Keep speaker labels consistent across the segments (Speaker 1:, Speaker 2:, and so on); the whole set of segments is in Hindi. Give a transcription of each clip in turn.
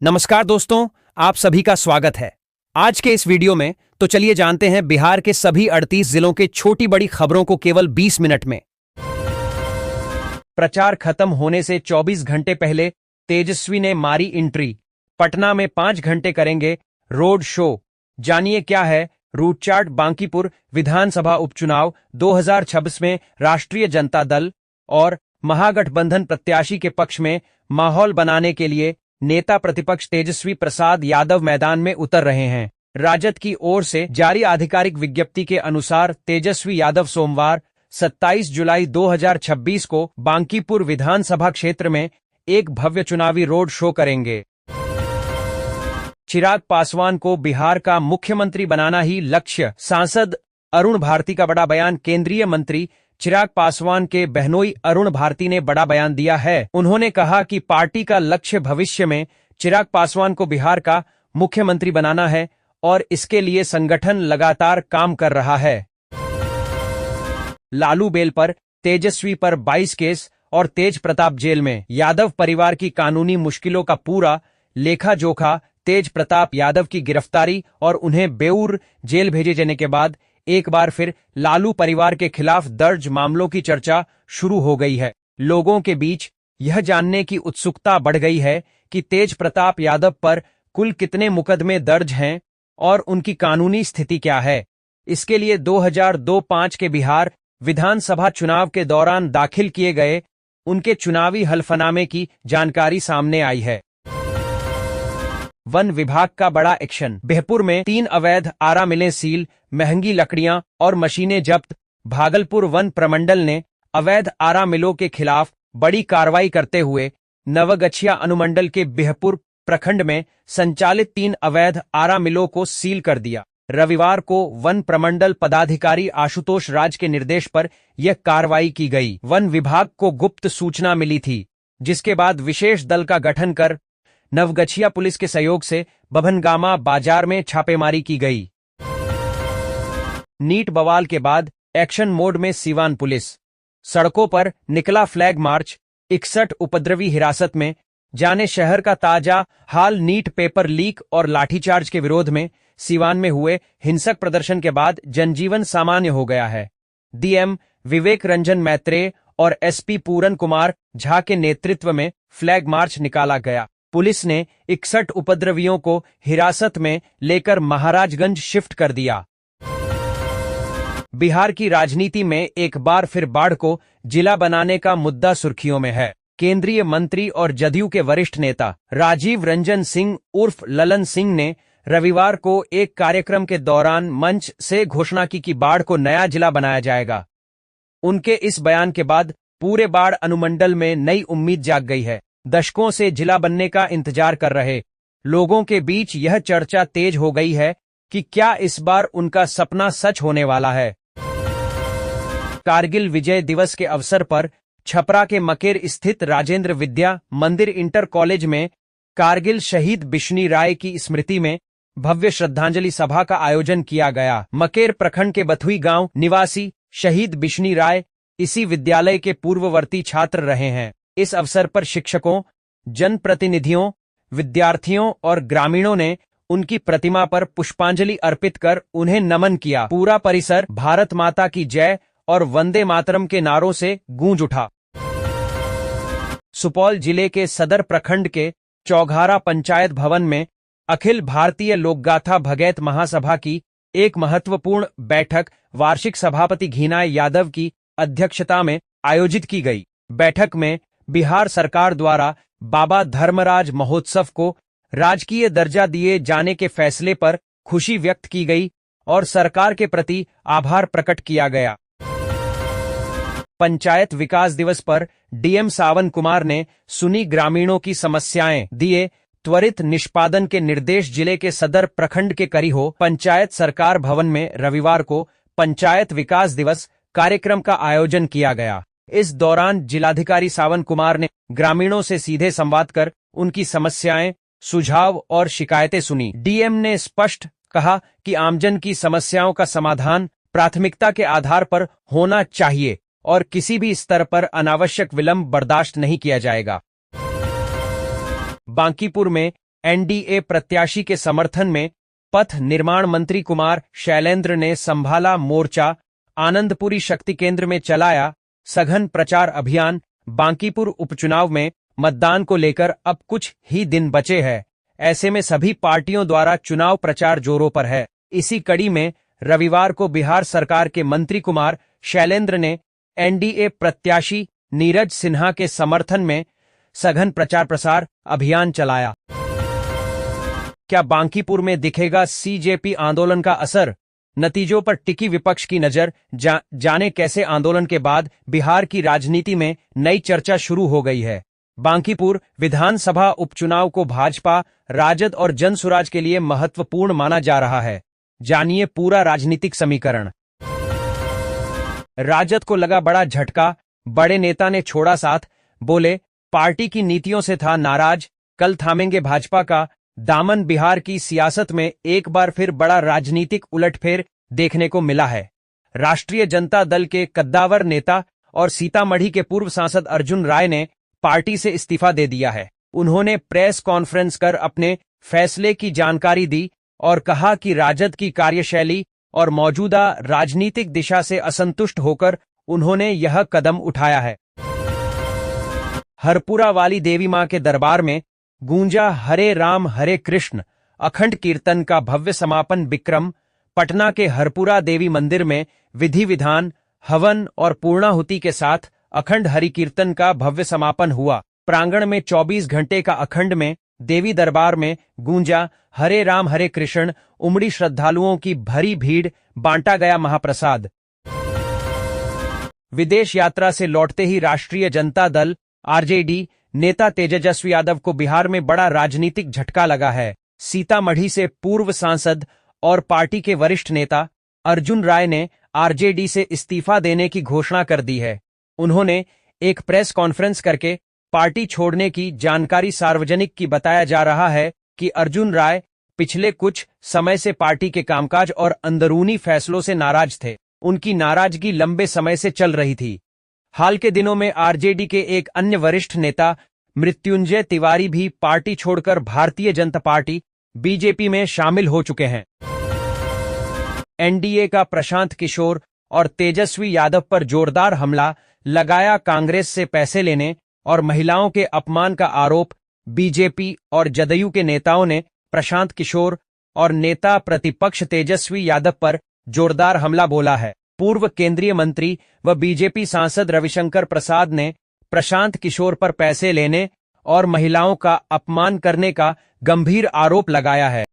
Speaker 1: नमस्कार दोस्तों, आप सभी का स्वागत है। आज के इस वीडियो में तो चलिए जानते हैं बिहार के सभी 38 जिलों के छोटी बड़ी खबरों को केवल 20 मिनट में। प्रचार खत्म होने से 24 घंटे पहले तेजस्वी ने मारी एंट्री। पटना में 5 घंटे करेंगे रोड शो। जानिए क्या है रूट चार्ट। बांकीपुर विधानसभा उपचुनाव 2026 में राष्ट्रीय जनता दल और महागठबंधन प्रत्याशी के पक्ष में माहौल बनाने के लिए नेता प्रतिपक्ष तेजस्वी प्रसाद यादव मैदान में उतर रहे हैं। राजद की ओर से जारी आधिकारिक विज्ञप्ति के अनुसार तेजस्वी यादव सोमवार 27 जुलाई 2026 को बांकीपुर विधानसभा क्षेत्र में एक भव्य चुनावी रोड शो करेंगे। चिराग पासवान को बिहार का मुख्यमंत्री बनाना ही लक्ष्य। सांसद अरुण भारती का बड़ा बयान। केंद्रीय मंत्री चिराग पासवान के बहनोई अरुण भारती ने बड़ा बयान दिया है। उन्होंने कहा कि पार्टी का लक्ष्य भविष्य में चिराग पासवान को बिहार का मुख्यमंत्री बनाना है और इसके लिए संगठन लगातार काम कर रहा है। लालू बेल पर तेजस्वी पर 22 केस और तेज प्रताप जेल में। यादव परिवार की कानूनी मुश्किलों का पूरा लेखा जोखा। तेज प्रताप यादव की गिरफ्तारी और उन्हें बेऊर जेल भेजे जाने के बाद एक बार फिर लालू परिवार के खिलाफ दर्ज मामलों की चर्चा शुरू हो गई है। लोगों के बीच यह जानने की उत्सुकता बढ़ गई है कि तेज प्रताप यादव पर कुल कितने मुकदमे दर्ज हैं और उनकी कानूनी स्थिति क्या है। इसके लिए 2002-05 के बिहार विधानसभा चुनाव के दौरान दाखिल किए गए उनके चुनावी हलफनामे की जानकारी सामने आई है। वन विभाग का बड़ा एक्शन। बिहपुर में 3 अवैध आरा मिलें सील। महंगी लकड़ियां और मशीनें जब्त। भागलपुर वन प्रमंडल ने अवैध आरा मिलों के खिलाफ बड़ी कार्रवाई करते हुए नवगछिया अनुमंडल के बिहपुर प्रखंड में संचालित 3 अवैध आरा मिलों को सील कर दिया। रविवार को वन प्रमंडल पदाधिकारी आशुतोष राज के निर्देश पर यह कार्रवाई की गई। वन विभाग को गुप्त सूचना मिली थी, जिसके बाद विशेष दल का गठन कर नवगछिया पुलिस के सहयोग से बभनगामा बाजार में छापेमारी की गई। नीट बवाल के बाद एक्शन मोड में सीवान पुलिस। सड़कों पर निकला फ्लैग मार्च। 61 उपद्रवी हिरासत में। जाने शहर का ताजा हाल। नीट पेपर लीक और लाठीचार्ज के विरोध में सीवान में हुए हिंसक प्रदर्शन के बाद जनजीवन सामान्य हो गया है। डीएम विवेक रंजन मैत्रेय और एसपी पूरन कुमार झा के नेतृत्व में फ्लैग मार्च निकाला गया। पुलिस ने 61 उपद्रवियों को हिरासत में लेकर महाराजगंज शिफ्ट कर दिया। बिहार की राजनीति में एक बार फिर बाढ़ को जिला बनाने का मुद्दा सुर्खियों में है। केंद्रीय मंत्री और जदयू के वरिष्ठ नेता राजीव रंजन सिंह उर्फ ललन सिंह ने रविवार को एक कार्यक्रम के दौरान मंच से घोषणा की कि बाढ़ को नया जिला बनाया जाएगा। उनके इस बयान के बाद पूरे बाढ़ अनुमंडल में नई उम्मीद जाग गई है। दशकों से जिला बनने का इंतजार कर रहे लोगों के बीच यह चर्चा तेज हो गई है कि क्या इस बार उनका सपना सच होने वाला है। कारगिल विजय दिवस के अवसर पर छपरा के मकेर स्थित राजेंद्र विद्या मंदिर इंटर कॉलेज में कारगिल शहीद बिश्नी राय की स्मृति में भव्य श्रद्धांजलि सभा का आयोजन किया गया। मकेर प्रखंड के बथुई गांव निवासी शहीद बिश्नी राय इसी विद्यालय के पूर्ववर्ती छात्र रहे हैं। इस अवसर पर शिक्षकों, जनप्रतिनिधियों, विद्यार्थियों और ग्रामीणों ने उनकी प्रतिमा पर पुष्पांजलि अर्पित कर उन्हें नमन किया। पूरा परिसर भारत माता की जय और वंदे मातरम के नारों से गूंज उठा। सुपौल जिले के सदर प्रखंड के चौघारा पंचायत भवन में अखिल भारतीय लोकगाथा भगैत महासभा की एक महत्वपूर्ण बैठक वार्षिक सभापति घीनाय यादव की अध्यक्षता में आयोजित की गई। बैठक में बिहार सरकार द्वारा बाबा धर्मराज महोत्सव को राजकीय दर्जा दिए जाने के फैसले पर खुशी व्यक्त की गई और सरकार के प्रति आभार प्रकट किया गया। पंचायत विकास दिवस पर डीएम सावन कुमार ने सुनी ग्रामीणों की समस्याएं, दिए त्वरित निष्पादन के निर्देश। जिले के सदर प्रखंड के करीहो पंचायत सरकार भवन में रविवार को पंचायत विकास दिवस कार्यक्रम का आयोजन किया गया। इस दौरान जिलाधिकारी सावन कुमार ने ग्रामीणों से सीधे संवाद कर उनकी समस्याएं, सुझाव और शिकायतें सुनी। डीएम ने स्पष्ट कहा कि आमजन की समस्याओं का समाधान प्राथमिकता के आधार पर होना चाहिए और किसी भी स्तर पर अनावश्यक विलंब बर्दाश्त नहीं किया जाएगा। बांकीपुर में एनडीए प्रत्याशी के समर्थन में पथ निर्माण मंत्री कुमार शैलेंद्र ने संभाला मोर्चा, आनंदपुरी शक्ति केंद्र में चलाया सघन प्रचार अभियान। बांकीपुर उपचुनाव में मतदान को लेकर अब कुछ ही दिन बचे हैं, ऐसे में सभी पार्टियों द्वारा चुनाव प्रचार जोरों पर है। इसी कड़ी में रविवार को बिहार सरकार के मंत्री कुमार शैलेंद्र ने एनडीए प्रत्याशी नीरज सिन्हा के समर्थन में सघन प्रचार प्रसार अभियान चलाया। क्या बांकीपुर में दिखेगा सीजेपी आंदोलन का असर? नतीजों पर टिकी विपक्ष की नजर। जाने कैसे आंदोलन के बाद बिहार की राजनीति में नई चर्चा शुरू हो गई है। बांकीपुर विधानसभा उपचुनाव को भाजपा, राजद और जनसुराज के लिए महत्वपूर्ण माना जा रहा है। जानिए पूरा राजनीतिक समीकरण। राजद को लगा बड़ा झटका, बड़े नेता ने छोड़ा साथ, बोले पार्टी की नीतियों से था नाराज, कल थामेंगे भाजपा का दामन। बिहार की सियासत में एक बार फिर बड़ा राजनीतिक उलटफेर देखने को मिला है। राष्ट्रीय जनता दल के कद्दावर नेता और सीतामढ़ी के पूर्व सांसद अर्जुन राय ने पार्टी से इस्तीफा दे दिया है। उन्होंने प्रेस कॉन्फ्रेंस कर अपने फैसले की जानकारी दी और कहा कि राजद की कार्यशैली और मौजूदा राजनीतिक दिशा से असंतुष्ट होकर उन्होंने यह कदम उठाया है। हरपुरा वाली देवी मां के दरबार में गूंजा हरे राम हरे कृष्ण अखंड कीर्तन का भव्य समापन। विक्रम पटना के हरपुरा देवी मंदिर में विधि विधान, हवन और पूर्णाहुति के साथ अखंड हरि कीर्तन का भव्य समापन हुआ। प्रांगण में 24 घंटे का अखंड में देवी दरबार में गूंजा हरे राम हरे कृष्ण। उमड़ी श्रद्धालुओं की भरी भीड़, बांटा गया महाप्रसाद। विदेश यात्रा से लौटते ही राष्ट्रीय जनता दल आरजेडी नेता तेजस्वी यादव को बिहार में बड़ा राजनीतिक झटका लगा है। सीतामढ़ी से पूर्व सांसद और पार्टी के वरिष्ठ नेता अर्जुन राय ने आरजेडी से इस्तीफा देने की घोषणा कर दी है। उन्होंने एक प्रेस कॉन्फ्रेंस करके पार्टी छोड़ने की जानकारी सार्वजनिक की। बताया जा रहा है कि अर्जुन राय पिछले कुछ समय से पार्टी के कामकाज और अंदरूनी फैसलों से नाराज थे। उनकी नाराजगी लंबे समय से चल रही थी। हाल के दिनों में आरजेडी के एक अन्य वरिष्ठ नेता मृत्युंजय तिवारी भी पार्टी छोड़कर भारतीय जनता पार्टी बीजेपी में शामिल हो चुके हैं। एनडीए का प्रशांत किशोर और तेजस्वी यादव पर जोरदार हमला लगाया। कांग्रेस से पैसे लेने और महिलाओं के अपमान का आरोप। बीजेपी और जदयू के नेताओं ने प्रशांत किशोर और नेता प्रतिपक्ष तेजस्वी यादव पर जोरदार हमला बोला है। पूर्व केंद्रीय मंत्री व बीजेपी सांसद रविशंकर प्रसाद ने प्रशांत किशोर पर पैसे लेने और महिलाओं का अपमान करने का गंभीर आरोप लगाया है।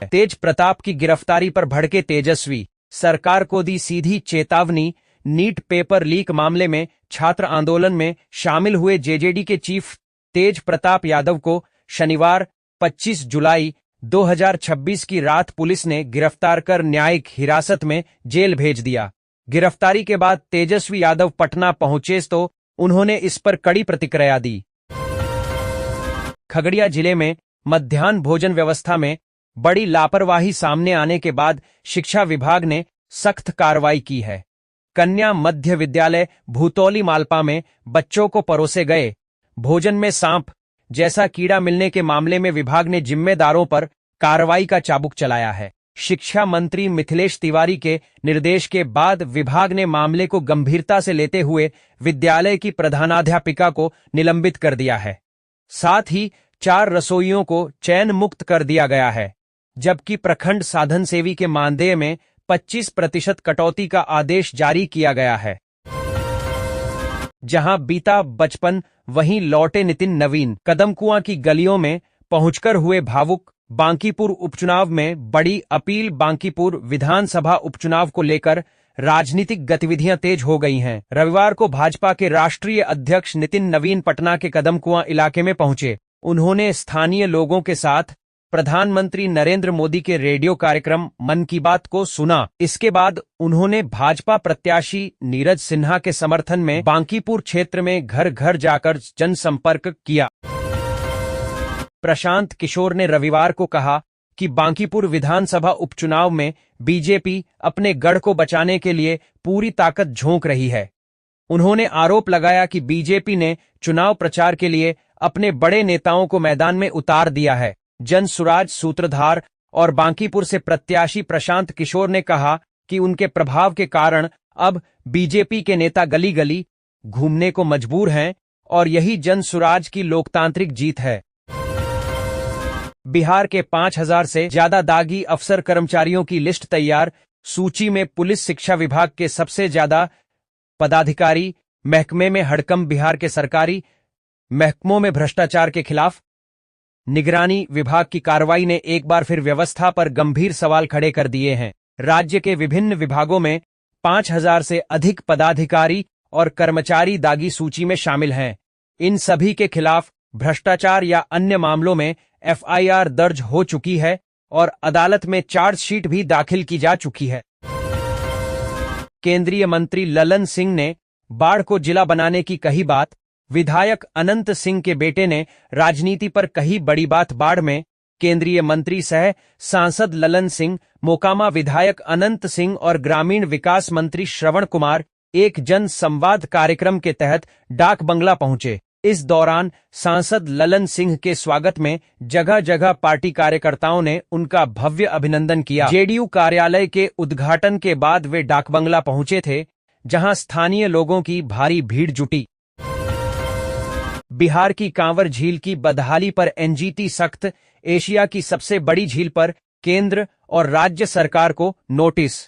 Speaker 1: तेज प्रताप की गिरफ्तारी पर भड़के तेजस्वी, सरकार को दी सीधी चेतावनी। नीट पेपर लीक मामले में छात्र आंदोलन में शामिल हुए जेजेडी के चीफ तेज प्रताप यादव को शनिवार 25 जुलाई 2026 की रात पुलिस ने गिरफ्तार कर न्यायिक हिरासत में जेल भेज दिया। गिरफ्तारी के बाद तेजस्वी यादव पटना पहुंचे तो उन्होंने इस पर कड़ी प्रतिक्रिया दी। खगड़िया जिले में मध्याह्न भोजन व्यवस्था में बड़ी लापरवाही सामने आने के बाद शिक्षा विभाग ने सख्त कार्रवाई की है। कन्या मध्य विद्यालय भूतौली मालपा में बच्चों को परोसे गए भोजन में सांप जैसा कीड़ा मिलने के मामले में विभाग ने जिम्मेदारों पर कार्रवाई का चाबुक चलाया है। शिक्षा मंत्री मिथिलेश तिवारी के निर्देश के बाद विभाग ने मामले को गंभीरता से लेते हुए विद्यालय की प्रधानाध्यापिका को निलंबित कर दिया है। साथ ही 4 रसोइयों को चयन मुक्त कर दिया गया है, जबकि प्रखंड साधन सेवी के मानदेय में 25% कटौती का आदेश जारी किया गया है। जहां बीता बचपन वहीं लौटे नितिन नवीन। कदमकुआं की गलियों में पहुंचकर हुए भावुक। बांकीपुर उपचुनाव में बड़ी अपील। बांकीपुर विधानसभा उपचुनाव को लेकर राजनीतिक गतिविधियां तेज हो गई हैं। रविवार को भाजपा के राष्ट्रीय अध्यक्ष नितिन नवीन पटना के कदमकुआं इलाके में पहुंचे। उन्होंने स्थानीय लोगों के साथ प्रधानमंत्री नरेंद्र मोदी के रेडियो कार्यक्रम मन की बात को सुना। इसके बाद उन्होंने भाजपा प्रत्याशी नीरज सिन्हा के समर्थन में बांकीपुर क्षेत्र में घर घर जाकर जनसंपर्क किया। प्रशांत किशोर ने रविवार को कहा कि बांकीपुर विधानसभा उपचुनाव में बीजेपी अपने गढ़ को बचाने के लिए पूरी ताकत झोंक रही है। उन्होंने आरोप लगाया कि बीजेपी ने चुनाव प्रचार के लिए अपने बड़े नेताओं को मैदान में उतार दिया है। जनसुराज सूत्रधार और बांकीपुर से प्रत्याशी प्रशांत किशोर ने कहा कि उनके प्रभाव के कारण अब बीजेपी के नेता गली गली घूमने को मजबूर हैं और यही जनसुराज की लोकतांत्रिक जीत है। बिहार के 5,000 से ज्यादा दागी अफसर कर्मचारियों की लिस्ट तैयार। सूची में पुलिस शिक्षा विभाग के सबसे ज्यादा पदाधिकारी। महकमे में हड़कंप। बिहार के सरकारी महकमों में भ्रष्टाचार के खिलाफ निगरानी विभाग की कार्रवाई ने एक बार फिर व्यवस्था पर गंभीर सवाल खड़े कर दिए हैं। राज्य के विभिन्न विभागों में 5,000 से अधिक पदाधिकारी और कर्मचारी दागी सूची में शामिल हैं। इन सभी के खिलाफ भ्रष्टाचार या अन्य मामलों में एफआईआर दर्ज हो चुकी है और अदालत में चार्जशीट भी दाखिल की जा चुकी है। केंद्रीय मंत्री ललन सिंह ने बाढ़ को जिला बनाने की कही बात। विधायक अनंत सिंह के बेटे ने राजनीति पर कही बड़ी बात। बाढ़ में केंद्रीय मंत्री सह सांसद ललन सिंह, मोकामा विधायक अनंत सिंह और ग्रामीण विकास मंत्री श्रवण कुमार एक जन संवाद कार्यक्रम के तहत डाक बंगला पहुंचे। इस दौरान सांसद ललन सिंह के स्वागत में जगह जगह पार्टी कार्यकर्ताओं ने उनका भव्य अभिनंदन किया। जेडीयू कार्यालय के उद्घाटन के बाद वे डाक बंगला पहुंचे थे, जहां स्थानीय लोगों की भारी भीड़ जुटी। बिहार की कांवर झील की बदहाली पर एनजीटी सख्त। एशिया की सबसे बड़ी झील पर केंद्र और राज्य सरकार को नोटिस।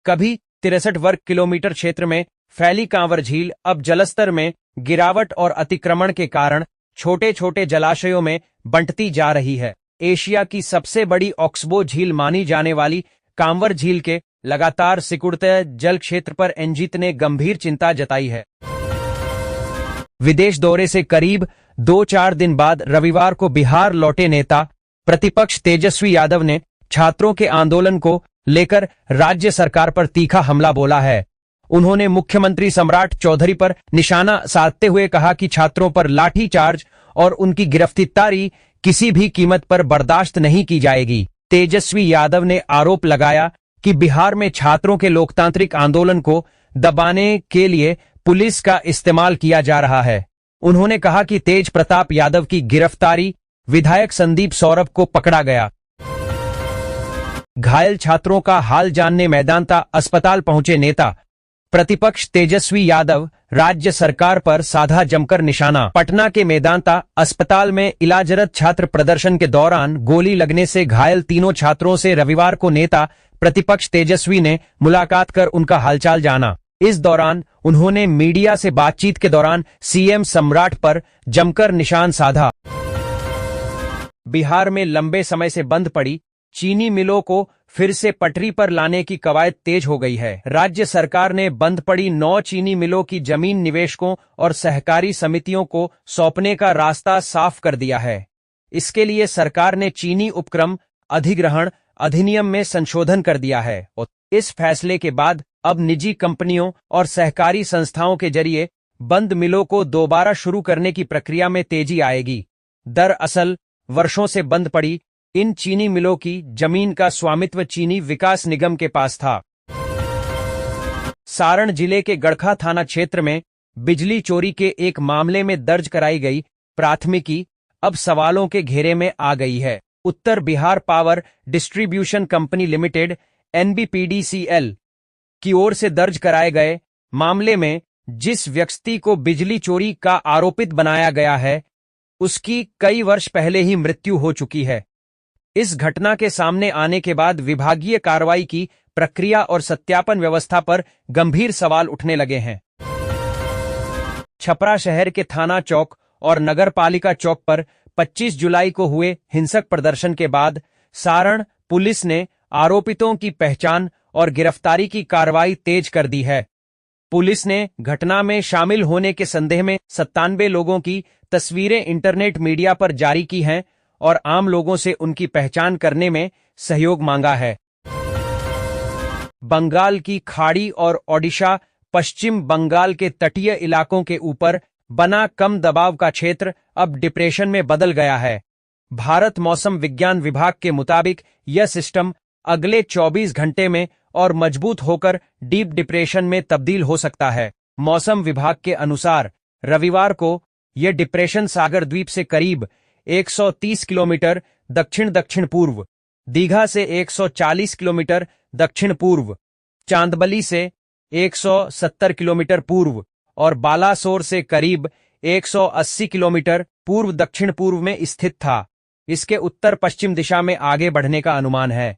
Speaker 1: कभी 63 वर्ग किलोमीटर क्षेत्र में फैली कांवर झील अब जलस्तर में गिरावट और अतिक्रमण के कारण छोटे छोटे जलाशयों में बंटती जा रही है। एशिया की सबसे बड़ी ऑक्सबो झील मानी जाने वाली कांवर झील के लगातार सिकुड़ते जल क्षेत्र पर एनजीटी ने गंभीर चिंता जताई है। विदेश दौरे से करीब 2-4 दिन बाद रविवार को बिहार लौटे नेता प्रतिपक्ष तेजस्वी यादव ने छात्रों के आंदोलन को लेकर राज्य सरकार पर तीखा हमला बोला है। उन्होंने मुख्यमंत्री सम्राट चौधरी पर निशाना साधते हुए कहा कि छात्रों पर लाठीचार्ज और उनकी गिरफ्तारी किसी भी कीमत पर बर्दाश्त नहीं की जाएगी। तेजस्वी यादव ने आरोप लगाया कि बिहार में छात्रों के लोकतांत्रिक आंदोलन को दबाने के लिए पुलिस का इस्तेमाल किया जा रहा है। उन्होंने कहा कि तेज प्रताप यादव की गिरफ्तारी विधायक संदीप सौरभ को पकड़ा गया। घायल छात्रों का हाल जानने मेदांता अस्पताल पहुंचे नेता प्रतिपक्ष तेजस्वी यादव राज्य सरकार पर साधा जमकर निशाना। पटना के मेदांता अस्पताल में इलाजरत छात्र प्रदर्शन के दौरान गोली लगने से घायल तीनों छात्रों से रविवार को नेता प्रतिपक्ष तेजस्वी ने मुलाकात कर उनका हालचाल जाना। इस दौरान उन्होंने मीडिया से बातचीत के दौरान सीएम सम्राट पर जमकर निशान साधा। बिहार में लंबे समय से बंद पड़ी चीनी मिलों को फिर से पटरी पर लाने की कवायद तेज हो गई है। राज्य सरकार ने बंद पड़ी 9 चीनी मिलों की जमीन निवेशकों और सहकारी समितियों को सौंपने का रास्ता साफ कर दिया है। इसके लिए सरकार ने चीनी उपक्रम अधिग्रहण अधिनियम में संशोधन कर दिया है और इस फैसले के बाद अब निजी कंपनियों और सहकारी संस्थाओं के जरिए बंद मिलों को दोबारा शुरू करने की प्रक्रिया में तेजी आएगी। दरअसल वर्षों से बंद पड़ी इन चीनी मिलों की जमीन का स्वामित्व चीनी विकास निगम के पास था। सारण जिले के गड़खा थाना क्षेत्र में बिजली चोरी के एक मामले में दर्ज कराई गई प्राथमिकी अब सवालों के घेरे में आ गई है। Uttar Bihar power distribution company limited NBPDCL की ओर से दर्ज कराए गए मामले में जिस व्यक्ति को बिजली चोरी का आरोपित बनाया गया है, उसकी कई वर्ष पहले ही मृत्यु हो चुकी है। इस घटना के सामने आने के बाद विभागीय कार्रवाई की प्रक्रिया और सत्यापन व्यवस्था पर गंभीर सवाल उठने लगे हैं। छपरा शहर के थाना चौक और नगर पालिका चौक पर 25 जुलाई को हुए हिंसक प्रदर्शन के बाद सारण पुलिस ने आरोपितों की पहचान और गिरफ्तारी की कार्रवाई तेज कर दी है। पुलिस ने घटना में शामिल होने के संदेह में 97 लोगों की तस्वीरें इंटरनेट मीडिया पर जारी की हैं और आम लोगों से उनकी पहचान करने में सहयोग मांगा है। बंगाल की खाड़ी और ओडिशा पश्चिम बंगाल के तटीय इलाकों के ऊपर बना कम दबाव का क्षेत्र अब डिप्रेशन में बदल गया है। भारत मौसम विज्ञान विभाग के मुताबिक यह सिस्टम अगले 24 घंटे में और मजबूत होकर डीप डिप्रेशन में तब्दील हो सकता है। मौसम विभाग के अनुसार रविवार को यह डिप्रेशन सागर द्वीप से करीब 130 किलोमीटर दक्षिण दक्षिण पूर्व, दीघा से 140 किलोमीटर दक्षिण पूर्व, चांदबली से 170 किलोमीटर पूर्व और बालासोर से करीब 180 किलोमीटर पूर्व दक्षिण पूर्व में स्थित था। इसके उत्तर पश्चिम दिशा में आगे बढ़ने का अनुमान है।